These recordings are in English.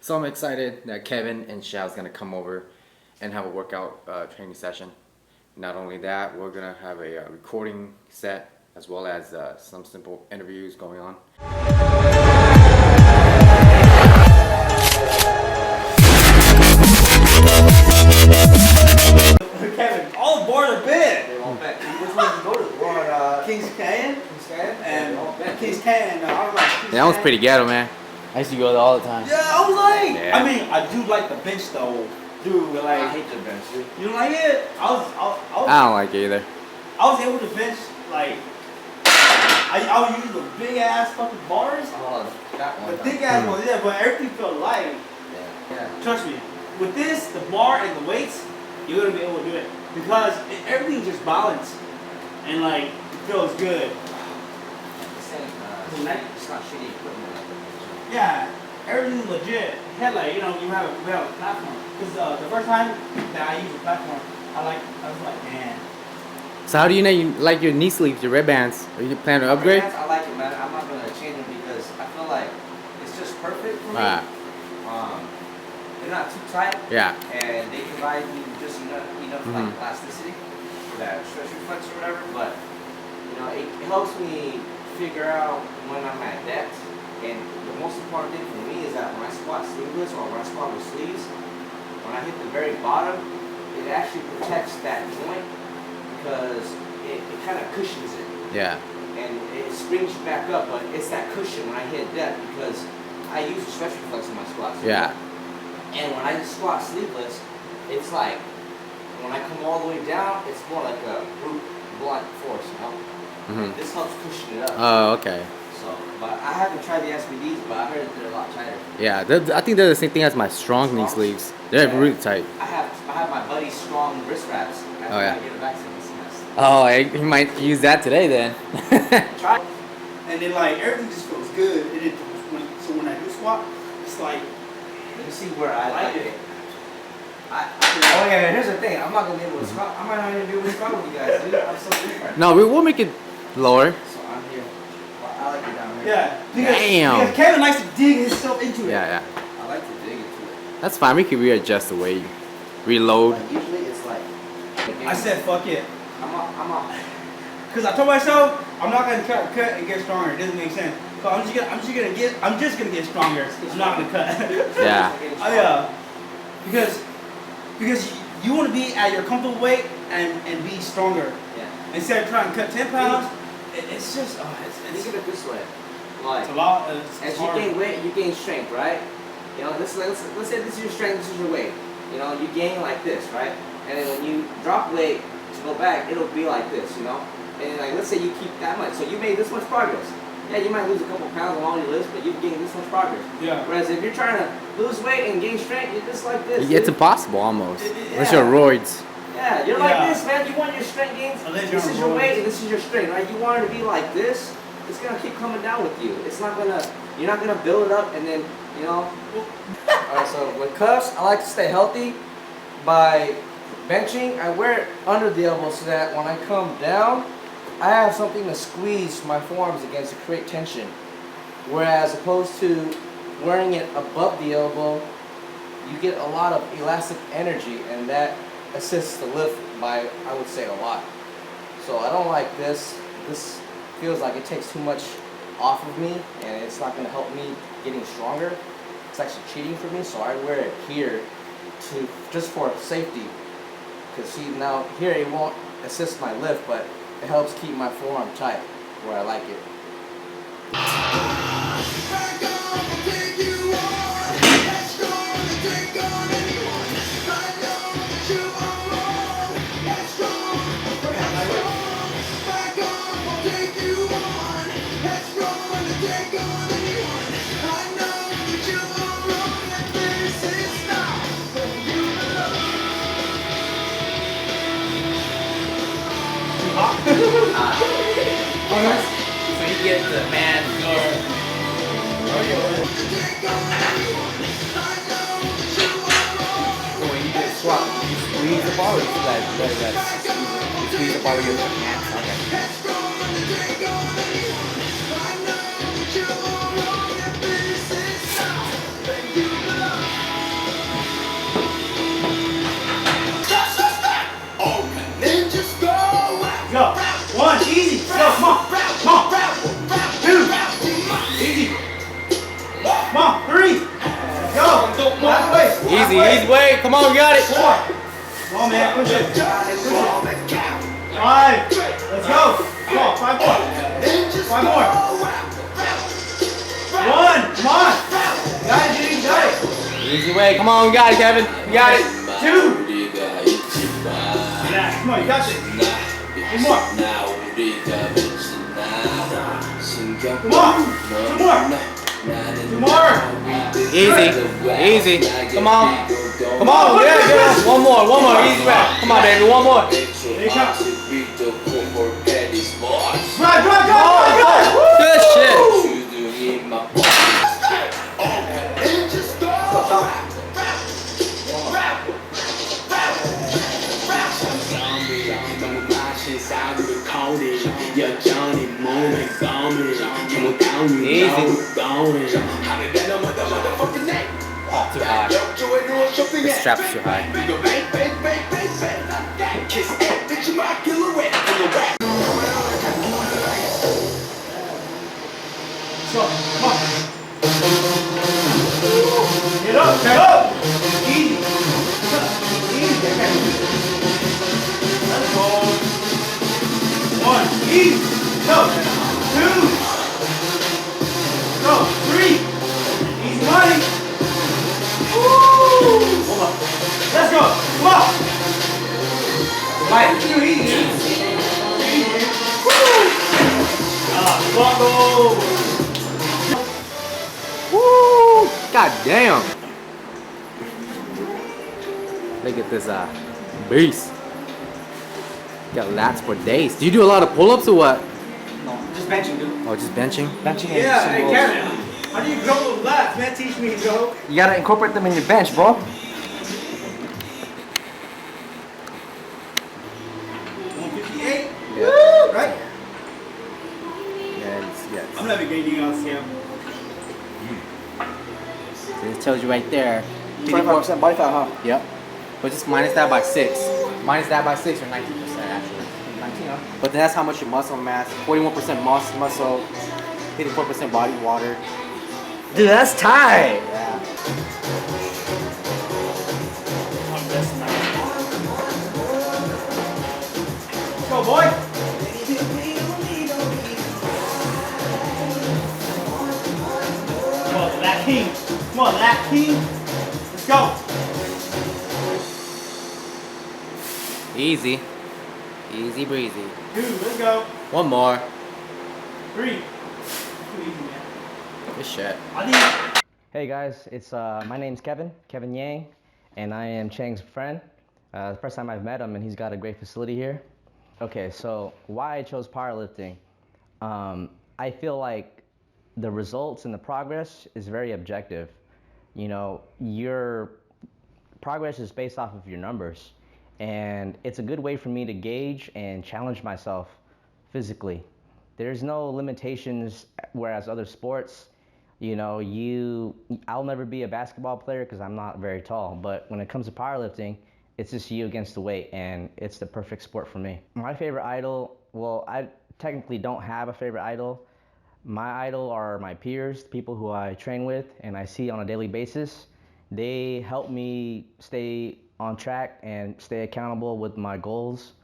So I'm excited that Kevin and Shao is gonna come over and have a workout training session. Not only that, we're gonna have a recording set as well as some simple interviews going on. Kevin, all the bars are bid. They won't bet. Which one did you go to? We're on Kings Canyon and Kings Canyon. I was like, Kings That was Canyon. pretty ghetto, man. I used to go there all the time. Yeah, I was like, Yeah. I mean, I do like the bench though, dude. I Like, hate the bench, dude. you don't like it? I don't like it either. I was able to bench like, I would use the big ass fucking bars, Oh, that one. the thick ass ones, yeah, but everything felt light. Yeah. Trust me, with this, the bar and the weights, you're gonna be able to do it because everything's just balanced and like it feels good. This ain't, it's not shitty equipment. Yeah, everything's legit. Hell, like, you know, we have a platform. Because the first time that I used the platform, I was like, man. So how do you know you like your knee sleeves, your red bands? Are you planning to upgrade? I like it, man. I'm not gonna change them because I feel like it's just perfect for me. They're not too tight. Yeah. And they provide me just enough like elasticity for that stretch reflex or whatever. But you know, it helps me figure out when I'm at depth. And the most important thing for me is that when I squat sleeveless or when I squat with sleeves, when I hit the very bottom, it actually protects that joint because it kind of cushions it. Yeah. And it springs you back up, but it's that cushion when I hit depth because I use the stretch reflex in my squats. Yeah. And when I squat sleeveless, it's like, when I come all the way down, it's more like a brute blunt force, you know? Mhm. This helps cushion it up. Oh, okay. So, but I haven't tried the SBDs, but I heard that they're a lot tighter. Yeah, I think they're the same thing as my strong knee sleeves. They're really tight. I have my buddy's strong wrist wraps. Oh, yeah. I get it back to this semester. Oh, you might use that today then. Try. And then, like, everything just feels good. So when I do squat, it's like, Let me see where I like like it. it. Oh yeah, here's the thing. I'm not gonna be able to squat. I might not even be able to squat with you guys, dude. I'm so different. No, we'll make it lower. So I'm here. Well, I like it down here. yeah. Damn. Because Kevin likes to dig himself into it. Yeah. I like to dig into it. That's fine. We can readjust the weight, reload. Like, usually it's like. I said, fuck it. I'm up. Because I told myself, I'm not going to cut and get stronger. It doesn't make sense. So I'm just gonna get stronger. I'm not gonna cut. Yeah. Oh yeah. Because you want to be at your comfortable weight and be stronger. Yeah. Instead of trying to cut 10 pounds, it's just Think of it this way. Like, it's a lot. as you gain weight, you gain strength, right? You know, let's say this is your strength, this is your weight. You know, you gain like this, right? And then when you drop weight to go back, it'll be like this, you know? And like, let's say you keep that much. So you made this much progress. Yeah, you might lose a couple pounds along your list, but you've gained this much progress. Yeah. Whereas if you're trying to lose weight and gain strength, you're just like this. It's dude. impossible almost. Yeah. Unless you're roids. Yeah, you're like this, man. You want your strength gains. Unless This you're is on your roids. weight and this is your strength, right? You want it to be like this. It's gonna keep coming down with you. It's not gonna. You're not gonna build it up and then, you know. All right. So with cuffs, I like to stay healthy by benching. I wear it under the elbow so that when I come down, I have something to squeeze my forearms against to create tension. Whereas opposed to wearing it above the elbow, you get a lot of elastic energy, and that assists the lift by, I would say, a lot. So I don't like this. This feels like it takes too much off of me, and it's not going to help me getting stronger. It's actually cheating for me, so I wear it here to just for safety. Because see, now here it won't assist my lift, but it helps keep my forearm tight where I like it. So you get the man when you get squat, you squeeze the bar with you squeeze the bar with your hands. Okay. Go. Last way. Easy way. Come on, we got it. 4. Come on, man. Push it. 5. Let's go. Come on. 5 more. 5 more. 1. Come on. Got it, Jimmy. Got it. Easy way. Come on, we got it, Kevin. We got it. 2. Yeah, come on. You got this. 2 more. Come on. 2 more. 2 more. Easy. Come on. Yeah. One more. Easy way. Come on, baby. One more. There you come. Drive. Good shit. Too high. The strap's too high. So, come on. Get up. Easy. Let's go. 1. Easy. Go. 2. Go. 3. Easy money. Woo. Hold on. Let's go. Come on. Right. Easy. Woo. Buckle. Woo! God damn! Look at this beast. Got lats for days. Do you do a lot of pull-ups or what? No, just benching, dude. Oh, just benching? Benching. Yeah, hey Kevin. How do you grow those lats? Man, teach me, Joe. You gotta incorporate them in your bench, bro. 158. Yeah. Woo! Right? Yes. I'm never getting on Sam. So it tells you right there. 25% body fat, huh? Yep. But just minus that by 6. Minus that by 6 or 19% actually. 19, huh? But then that's how much your muscle mass. 41% muscle, 54% body water. Dude, that's tight. Yeah. Let's go, boy. Come on, Lat King. Come on, Lat King. Let's go. Easy breezy. 2. Let's go. One more. 3. Too easy, man. Good shit. Hey guys, it's my name's Kevin Yang, and I am Chang's friend. The first time I've met him, and he's got a great facility here. Okay, so why I chose powerlifting? I feel like the results and the progress is very objective. You know, your progress is based off of your numbers, and it's a good way for me to gauge and challenge myself physically. There's no limitations, whereas other sports, you know, I'll never be a basketball player because I'm not very tall, but when it comes to powerlifting, it's just you against the weight, and it's the perfect sport for me. My favorite idol, well, I technically don't have a favorite idol. My idol are my peers, people who I train with and I see on a daily basis. They help me stay on track and stay accountable with my goals.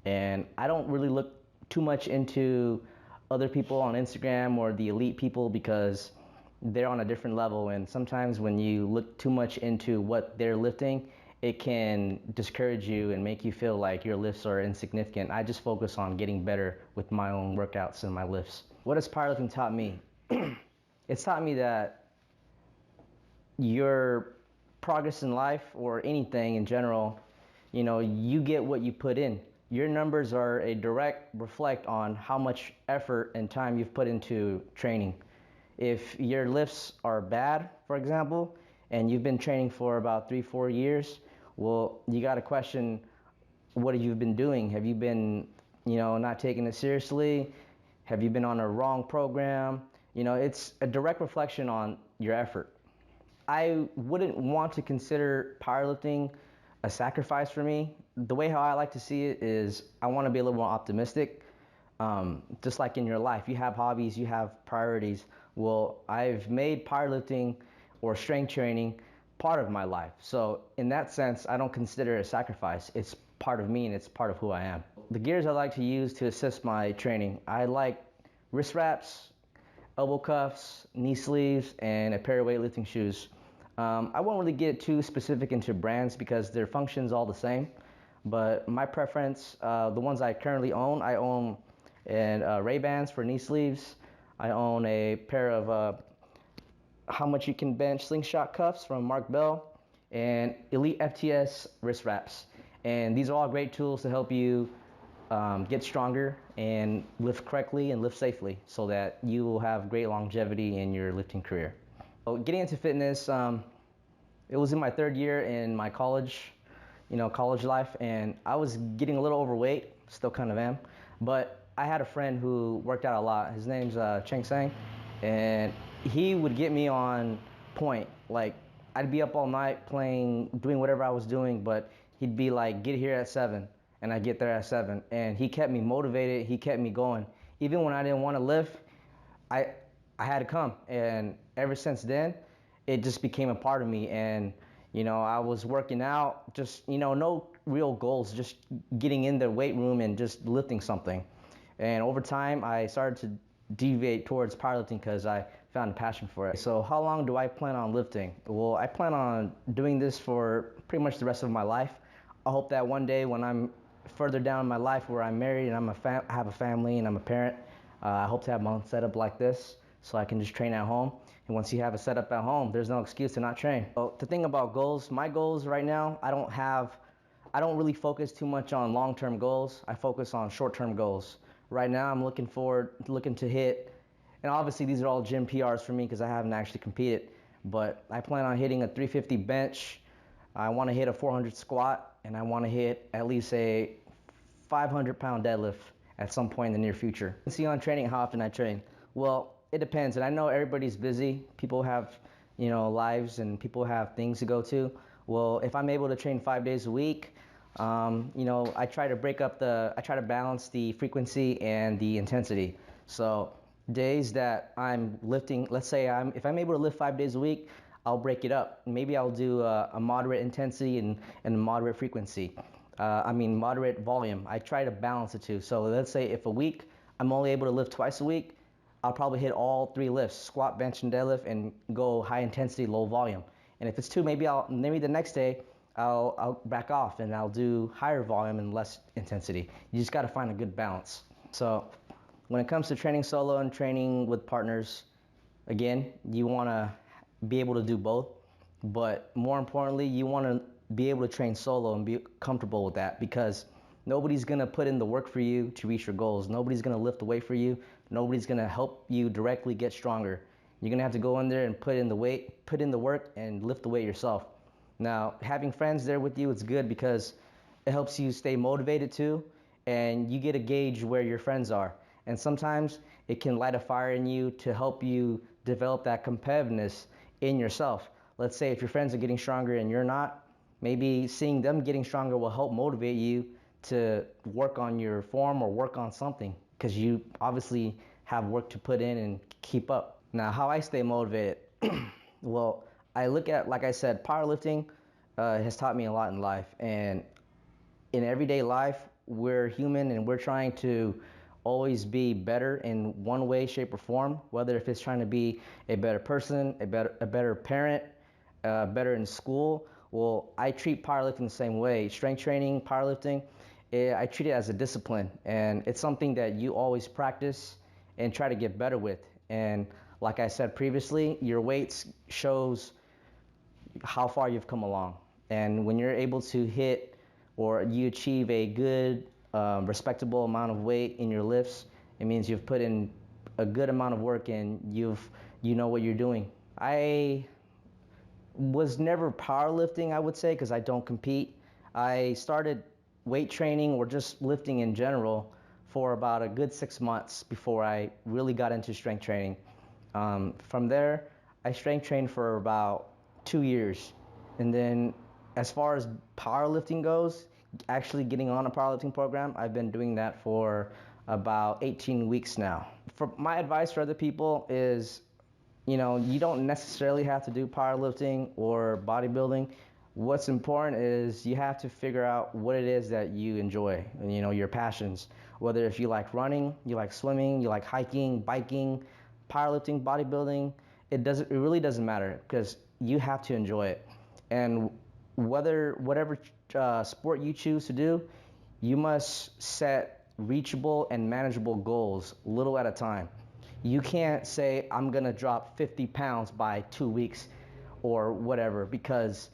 And I don't really look too much into other people on Instagram or the elite people because they're on a different level, and sometimes when you look too much into what they're lifting, it can discourage you and make you feel like your lifts are insignificant. I just focus on getting better with my own workouts and my lifts. What has powerlifting taught me? It's taught me that your progress in life, or anything in general, you know, you get what you put in. Your numbers are a direct reflect on how much effort and time you've put into training. If your lifts are bad, for example, and you've been training for about 3-4 years, well, you got to question what have you been doing. Have you been, you know, not taking it seriously? Have you been on a wrong program? You know, it's a direct reflection on your effort. I wouldn't want to consider powerlifting a sacrifice for me. The way how I like to see it is I want to be a little more optimistic. Just like in your life, you have hobbies, you have priorities. Well, I've made powerlifting or strength training part of my life. So in that sense, I don't consider it a sacrifice. It's part of me and it's part of who I am. The gears I like to use to assist my training, I like wrist wraps, elbow cuffs, knee sleeves, and a pair of weightlifting shoes. I won't really get too specific into brands because their function's all the same, but my preference, the ones I currently own, I own Ray-Bans for knee sleeves. I own a pair of How Much You Can Bench slingshot cuffs from Mark Bell, and Elite FTS wrist wraps. And these are all great tools to help you get stronger and lift correctly and lift safely so that you will have great longevity in your lifting career. So getting into fitness, it was in my third year in my college life, and I was getting a little overweight, still kind of am, but I had a friend who worked out a lot. His name's Cheng Sang, and he would get me on point. Like, I'd be up all night playing, doing whatever I was doing, but he'd be like, get here at 7, and I'd get there at 7. And he kept me motivated, he kept me going. Even when I didn't want to lift, I had to come. And ever since then, it just became a part of me. And, I was working out, just, no real goals, just getting in the weight room and just lifting something. And over time, I started to deviate towards powerlifting because I found a passion for it. So how long do I plan on lifting? Well, I plan on doing this for pretty much the rest of my life. I hope that one day when I'm further down in my life where I'm married and I have a family and I'm a parent, I hope to have my own setup like this so I can just train at home. And once you have a setup at home, there's no excuse to not train. So the thing about goals, my goals right now, I don't really focus too much on long-term goals. I focus on short-term goals. Right now, I'm looking to hit, and obviously these are all gym PRs for me because I haven't actually competed, but I plan on hitting a 350 bench. I want to hit a 400 squat, and I want to hit at least a 500-pound deadlift at some point in the near future. See on training how often I train. Well, it depends, and I know everybody's busy. People have, lives, and people have things to go to. Well, if I'm able to train 5 days a week, I try to balance the frequency and the intensity. So days that I'm lifting, let's say if I'm able to lift 5 days a week, I'll break it up. Maybe I'll do a moderate intensity and a moderate frequency. Moderate volume. I try to balance the two. So let's say if a week I'm only able to lift twice a week, I'll probably hit all 3 lifts, squat, bench, and deadlift, and go high intensity, low volume. And if it's 2, maybe the next day I'll back off and I'll do higher volume and less intensity. You just got to find a good balance. So when it comes to training solo and training with partners, again, you want to be able to do both, but more importantly, you want to be able to train solo and be comfortable with that, because nobody's going to put in the work for you to reach your goals. Nobody's going to lift the weight for you. Nobody's going to help you directly get stronger. You're going to have to go in there and put in the work and lift the weight yourself. Now, having friends there with you is good because it helps you stay motivated too, and you get a gauge where your friends are. And sometimes it can light a fire in you to help you develop that competitiveness in yourself. Let's say if your friends are getting stronger and you're not, maybe seeing them getting stronger will help motivate you to work on your form or work on something, because you obviously have work to put in and keep up. Now, how I stay motivated? Well, I look at, like I said, powerlifting has taught me a lot in life. And in everyday life, we're human and we're trying to always be better in one way, shape, or form, whether if it's trying to be a better person, a better parent, better in school. Well, I treat powerlifting the same way. Strength training, powerlifting, I treat it as a discipline, and it's something that you always practice and try to get better with. And like I said previously, your weights shows how far you've come along. And when you're able to hit or you achieve a good, respectable amount of weight in your lifts, it means you've put in a good amount of work and you know what you're doing. I was never powerlifting, I would say, because I don't compete. I started weight training or just lifting in general for about a good 6 months before I really got into strength training. From there, I strength trained for about 2 years. And then as far as powerlifting goes, actually getting on a powerlifting program, I've been doing that for about 18 weeks now. For my advice for other people is, you don't necessarily have to do powerlifting or bodybuilding. What's important is you have to figure out what it is that you enjoy, and your passions. Whether if you like running, you like swimming, you like hiking, biking, powerlifting, bodybuilding, it really doesn't matter because you have to enjoy it. And whatever sport you choose to do, you must set reachable and manageable goals, little at a time. You can't say I'm gonna drop 50 pounds by 2 weeks or whatever, because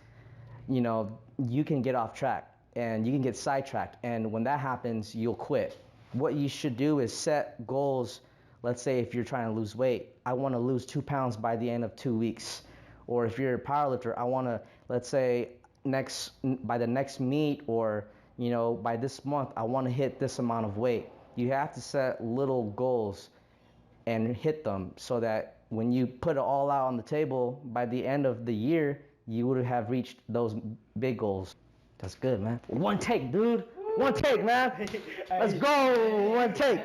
you can get off track and you can get sidetracked, and when that happens, you'll quit. What you should do is set goals. Let's say if you're trying to lose weight, I want to lose 2 pounds by the end of 2 weeks. Or if you're a powerlifter, I want to, let's say, by the next meet, or by this month, I want to hit this amount of weight. You have to set little goals and hit them, so that when you put it all out on the table, by the end of the year, you would have reached those big goals. That's good, man. One take, dude. One take, man. Let's go. One take.